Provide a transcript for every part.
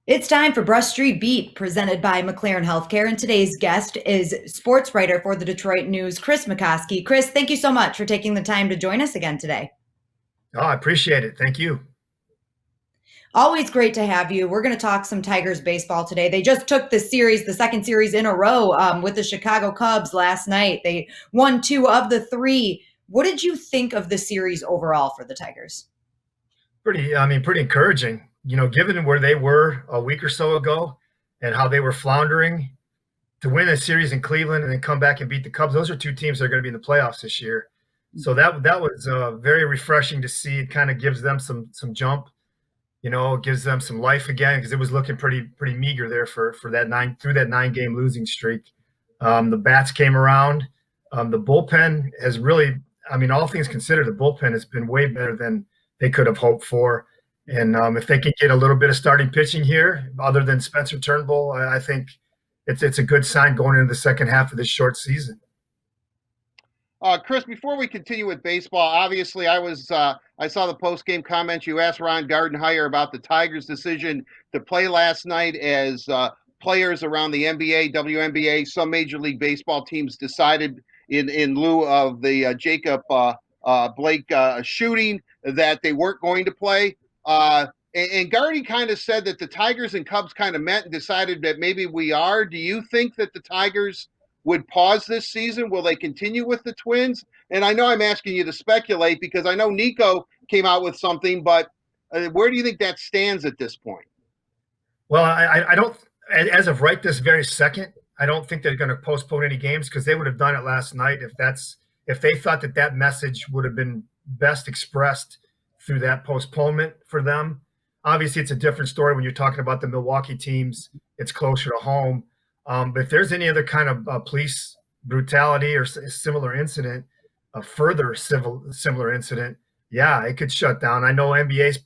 It's time for Brush Street Beat, presented by McLaren Health Care, and today's guest is sports writer for the Detroit News, Chris McCosky. Chris, thank you so much for taking the time to join us again today. Oh, I appreciate it. Thank you. Always great to have you. We're going to talk some Tigers baseball today. They just took the series, the second series in a row with the Chicago Cubs last night. They won two of the three. What did you think of the series overall for the Tigers? Pretty encouraging. Given where they were a week or so ago and how they were floundering to win a series in Cleveland and then come back and beat the Cubs. Those are two teams that are going to be in the playoffs this year. So that was very refreshing to see. It kind of gives them some jump. Gives them some life again because it was looking pretty meager there for that 9-game losing streak. The bats came around. The bullpen has really, all things considered, the bullpen has been way better than they could have hoped for. And if they can get a little bit of starting pitching here, other than Spencer Turnbull, I think it's a good sign going into the second half of this short season. Chris, before we continue with baseball, obviously I saw the post game comments. You asked Ron Gardenhire about the Tigers' decision to play last night as players around the NBA, WNBA, some Major League Baseball teams decided in lieu of the Jacob Blake shooting that they weren't going to play. And Gardy kind of said that the Tigers and Cubs kind of met and decided that maybe we are. Do you think that the Tigers would pause this season? Will they continue with the Twins? And I know I'm asking you to speculate because I know Nico came out with something, but where do you think that stands at this point? Well, I don't, as of right this very second, I don't think they're going to postpone any games because they would have done it last night if they thought that message would have been best expressed through that postponement for them. Obviously, it's a different story when you're talking about the Milwaukee teams. It's closer to home. But if there's any other kind of police brutality or similar incident, a further similar incident, yeah, it could shut down. I know NBA's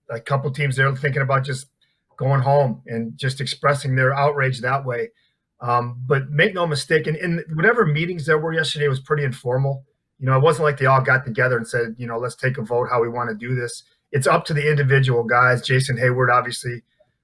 a couple teams there thinking about just going home and just expressing their outrage that way. But make no mistake, in whatever meetings there were yesterday, it was pretty informal. It wasn't like they all got together and said, let's take a vote how we want to do this. It's up to the individual guys. Jason Hayward obviously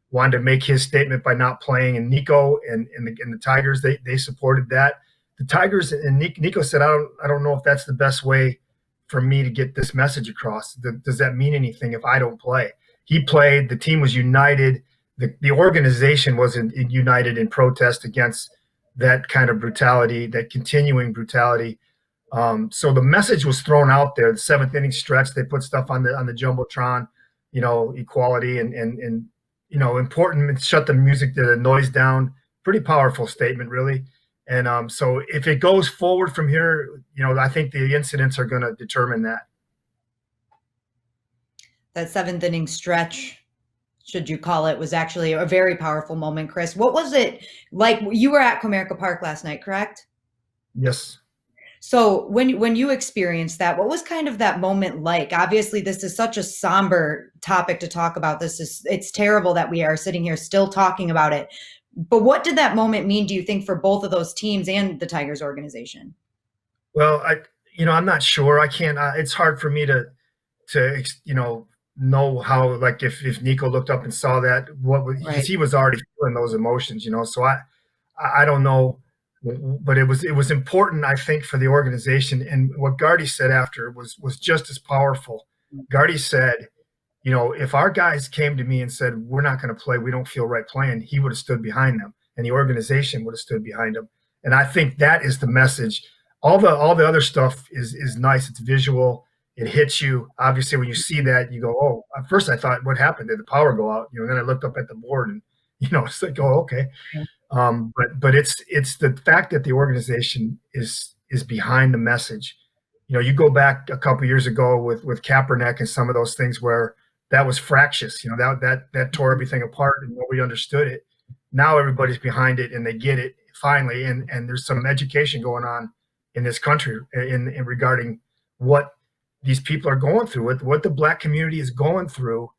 wanted to make his statement by not playing, and Nico and the Tigers, they supported that. The Tigers and Nico said, I don't know if that's the best way for me to get this message across. Does that mean anything if I don't play? He played. The team was united. The organization was united in protest against that kind of brutality, that continuing brutality. So the message was thrown out there. The seventh inning stretch, they put stuff on the jumbotron, equality and important. Shut the noise down. Pretty powerful statement, really. And so if it goes forward from here, I think the incidents are going to determine that. That seventh inning stretch, should you call it, was actually a very powerful moment, Chris. What was it like? You were at Comerica Park last night, correct? Yes. So when you experienced that, what was kind of that moment like? Obviously, this is such a somber topic to talk about. It's terrible that we are sitting here still talking about it. But what did that moment mean, do you think, for both of those teams and the Tigers organization? Well, I'm not sure. I can't. It's hard for me to know how, like, if Nico looked up and saw that, Right. he was already feeling those emotions, So I don't know. But it was important, I think, for the organization. And what Gardy said after was just as powerful. Gardy said, if our guys came to me and said, we're not going to play, we don't feel right playing, he would have stood behind them and the organization would have stood behind them. And I think that is the message. All the other stuff is nice. It's visual. It hits you. Obviously, when you see that, you go, oh, at first I thought, what happened? Did the power go out? And then I looked up at the board and, it's like, oh, okay. But it's the fact that the organization is behind the message. You go back a couple years ago with Kaepernick and some of those things where that was fractious. That tore everything apart and nobody understood it. Now everybody's behind it and they get it finally. And there's some education going on in this country in regarding what these people are going through, what the Black community is going through.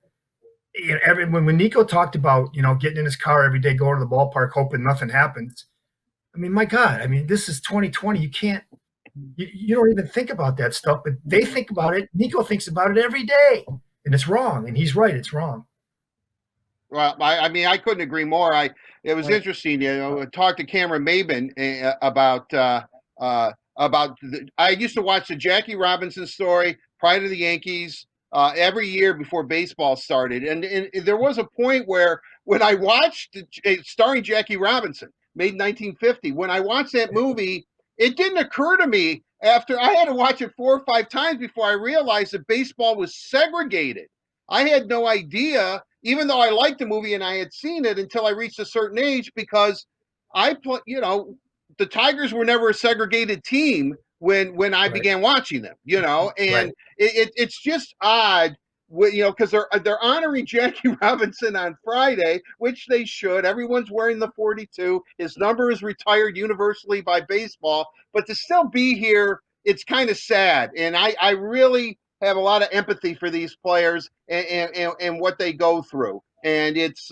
When Nico talked about, getting in his car every day, going to the ballpark, hoping nothing happens. My God, this is 2020. You don't even think about that stuff, but they think about it. Nico thinks about it every day, and it's wrong. And he's right. It's wrong. Well, I mean, I couldn't agree more. It was interesting. I talked to Cameron Maben I used to watch the Jackie Robinson story, Pride of the Yankees, every year before baseball started, and there was a point where when I watched starring Jackie Robinson, made in 1950, when I watched that movie, it didn't occur to me after I had to watch it 4 or 5 times before I realized that baseball was segregated. I had no idea, even though I liked the movie and I had seen it until I reached a certain age, because the Tigers were never a segregated team when I began watching them, and it's just odd, because they're honoring Jackie Robinson on Friday, which they should. Everyone's wearing the 42. His number is retired universally by baseball, but to still be here, it's kind of sad. And I really have a lot of empathy for these players and what they go through. And it's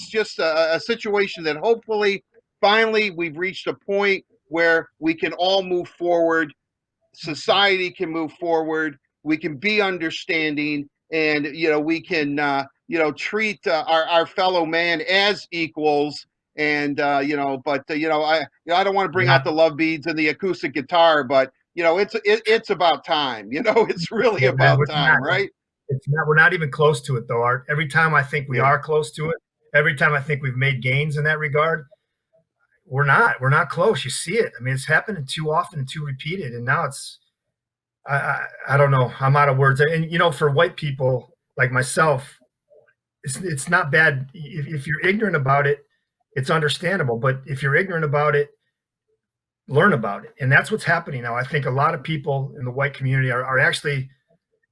just a situation that hopefully finally we've reached a point where we can all move forward. Society can move forward. We can be understanding, and we can treat our fellow man as equals. And I don't want to bring out the love beads and the acoustic guitar, but it's about time. It's really about time, right? It's not. We're not even close to it, though, Art. Every time I think we are close to it, every time I think we've made gains in that regard, we're not. We're not close. You see it. I mean, it's happening too often and too repeated, and now it's. I don't know. I'm out of words. And for white people like myself, it's not bad if you're ignorant about it. It's understandable, but if you're ignorant about it, learn about it. And that's what's happening now. I think a lot of people in the white community are actually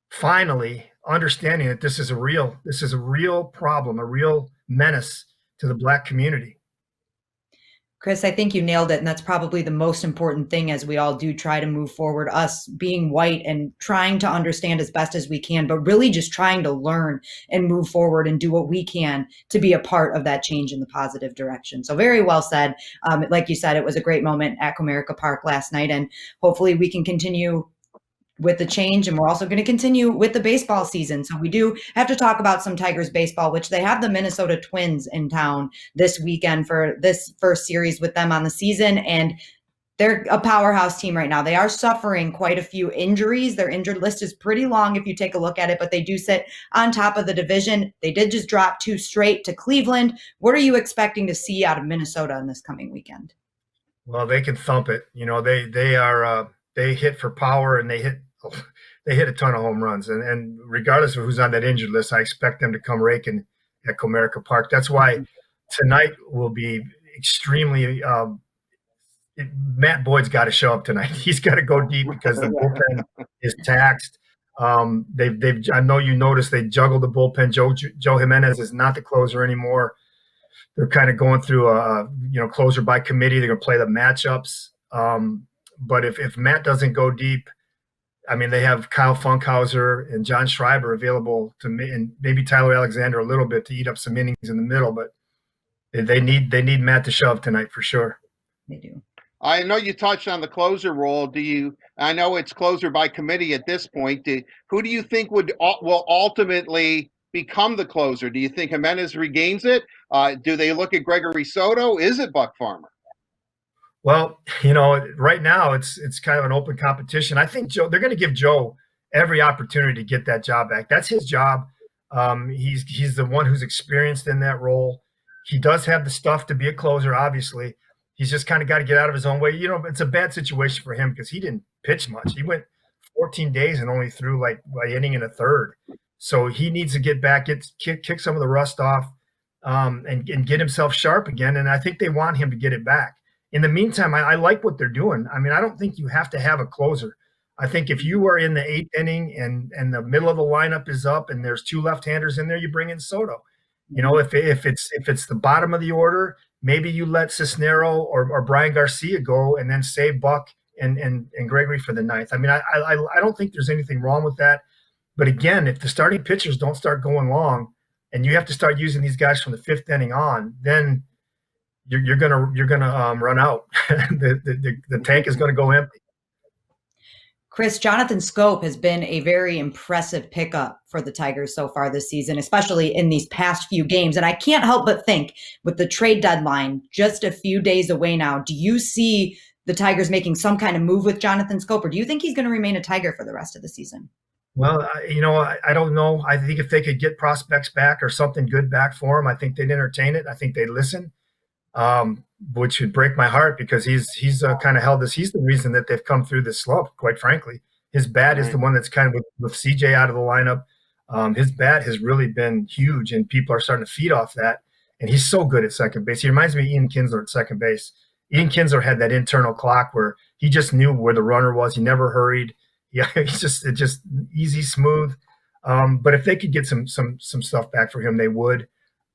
finally understanding that this is a real problem, a real menace to the Black community. Chris, I think you nailed it. And that's probably the most important thing as we all do try to move forward, us being white and trying to understand as best as we can, but really just trying to learn and move forward and do what we can to be a part of that change in the positive direction. So very well said. Like you said, it was a great moment at Comerica Park last night, and hopefully we can continue with the change, and we're also going to continue with the baseball season. So we do have to talk about some Tigers baseball, which they have the Minnesota Twins in town this weekend for this first series with them on the season. And they're a powerhouse team right now. They are suffering quite a few injuries. Their injured list is pretty long if you take a look at it, but they do sit on top of the division. They did just drop 2 straight to Cleveland. What are you expecting to see out of Minnesota in this coming weekend? Well, they can thump it. They hit for power, and they hit a ton of home runs. And regardless of who's on that injured list, I expect them to come raking at Comerica Park. That's why tonight will be extremely Matt Boyd's got to show up tonight. He's got to go deep because the bullpen is taxed. I know you noticed they juggled the bullpen. Joe Jimenez is not the closer anymore. They're kind of going through a closer by committee. They're going to play the matchups. But if Matt doesn't go deep, I mean, they have Kyle Funkhauser and John Schreiber available and maybe Tyler Alexander a little bit to eat up some innings in the middle. But they need Matt to shove tonight for sure. They do. I know you touched on the closer role. I know it's closer by committee at this point. Who do you think will ultimately become the closer? Do you think Jimenez regains it? Do they look at Gregory Soto? Is it Buck Farmer? Well, right now it's kind of an open competition. I think they're going to give Joe every opportunity to get that job back. That's his job. He's the one who's experienced in that role. He does have the stuff to be a closer, obviously. He's just kind of got to get out of his own way. It's a bad situation for him because he didn't pitch much. He went 14 days and only threw like an inning and a third. So he needs to get back, kick some of the rust off, and get himself sharp again. And I think they want him to get it back. In the meantime, I like what they're doing. I mean, I don't think you have to have a closer. I think if you are in the 8th inning and the middle of the lineup is up and there's 2 left-handers in there, you bring in Soto. If it's the bottom of the order, maybe you let Cisnero or Brian Garcia go and then save Buck and Gregory for the 9th. I mean, I don't think there's anything wrong with that. But again, if the starting pitchers don't start going long and you have to start using these guys from the 5th inning on, then you're gonna run out. The tank is gonna go empty. Chris, Jonathan Scope has been a very impressive pickup for the Tigers so far this season, especially in these past few games. And I can't help but think, with the trade deadline just a few days away now, do you see the Tigers making some kind of move with Jonathan Scope, or do you think he's going to remain a Tiger for the rest of the season? Well, I don't know. I think if they could get prospects back or something good back for him, I think they'd entertain it. I think they'd listen, which would break my heart because he's kind of held this. He's the reason that they've come through this slump, quite frankly. His bat is the one that's kind of with CJ out of the lineup. His bat has really been huge, and people are starting to feed off that. And he's so good at second base. He reminds me of Ian Kinsler at second base. Ian Kinsler had that internal clock where he just knew where the runner was. He never hurried. Yeah, he's just easy, smooth. But if they could get some stuff back for him, they would.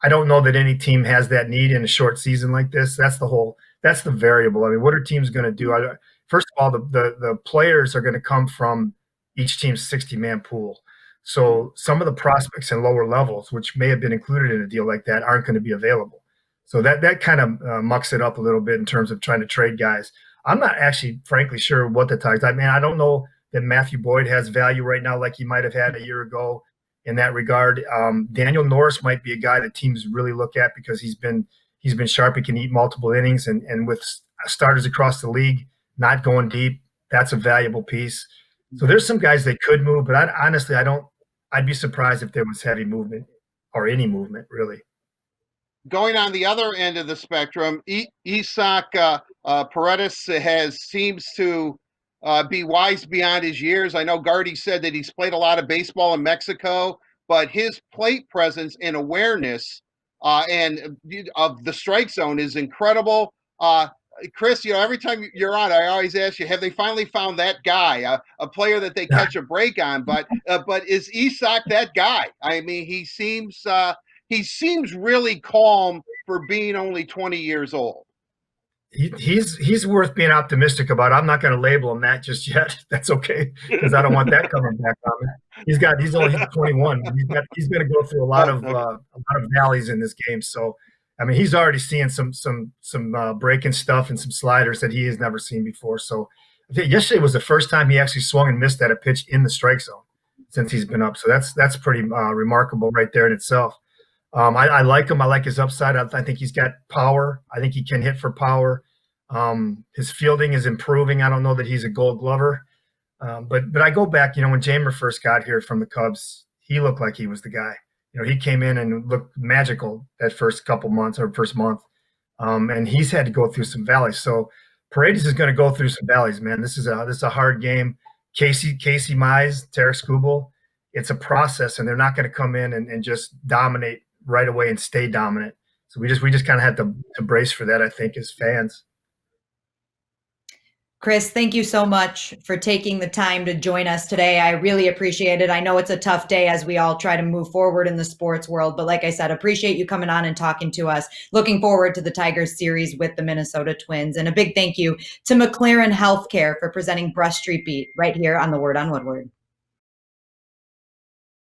I don't know that any team has that need in a short season like this. That's the variable. I mean, what are teams going to do? First of all, the players are going to come from each team's 60-man pool. So some of the prospects in lower levels, which may have been included in a deal like that, aren't going to be available. So that kind of mucks it up a little bit in terms of trying to trade guys. I'm not actually, frankly, sure what the Tigers. I don't know that Matthew Boyd has value right now like he might have had a year ago in that regard. Daniel Norris might be a guy that teams really look at because he's been sharp. He can eat multiple innings, and with starters across the league not going deep, that's a valuable piece. So there's some guys they could move, but honestly, I'd be surprised if there was heavy movement or any movement really. Going on the other end of the spectrum, Isaac Paredes seems to be wise beyond his years. I know Gardy said that he's played a lot of baseball in Mexico, but his plate presence and awareness and of the strike zone is incredible. Chris, every time you're on, I always ask you, have they finally found that guy, a player that they catch a break on? But is Isaac that guy? I mean, he seems really calm for being only 20 years old. He's worth being optimistic about. I'm not going to label him that just yet. That's okay, because I don't want that coming back on him. He's 21. He's going to go through a lot of valleys in this game. So, I mean, he's already seeing some breaking stuff and some sliders that he has never seen before. So, I think yesterday was the first time he actually swung and missed at a pitch in the strike zone since he's been up. So that's pretty remarkable right there in itself. I like him. I like his upside. I think he's got power. I think he can hit for power. His fielding is improving. I don't know that he's a Gold Glover, but I go back. When Jamer first got here from the Cubs, he looked like he was the guy. He came in and looked magical that first couple months or first month, and he's had to go through some valleys. So Paredes is going to go through some valleys, man. This is a hard game. Casey Mize, Tarek Skubal, it's a process, and they're not going to come in and just dominate right away and stay dominant. So we just kind of had to brace for that, I think, as fans. Chris, thank you so much for taking the time to join us today. I really appreciate it. I know it's a tough day as we all try to move forward in the sports world, but like I said, appreciate you coming on and talking to us. Looking forward to the Tigers series with the Minnesota Twins. And a big thank you to McLaren Health Care for presenting Brush Street Beat right here on the Word on Woodward.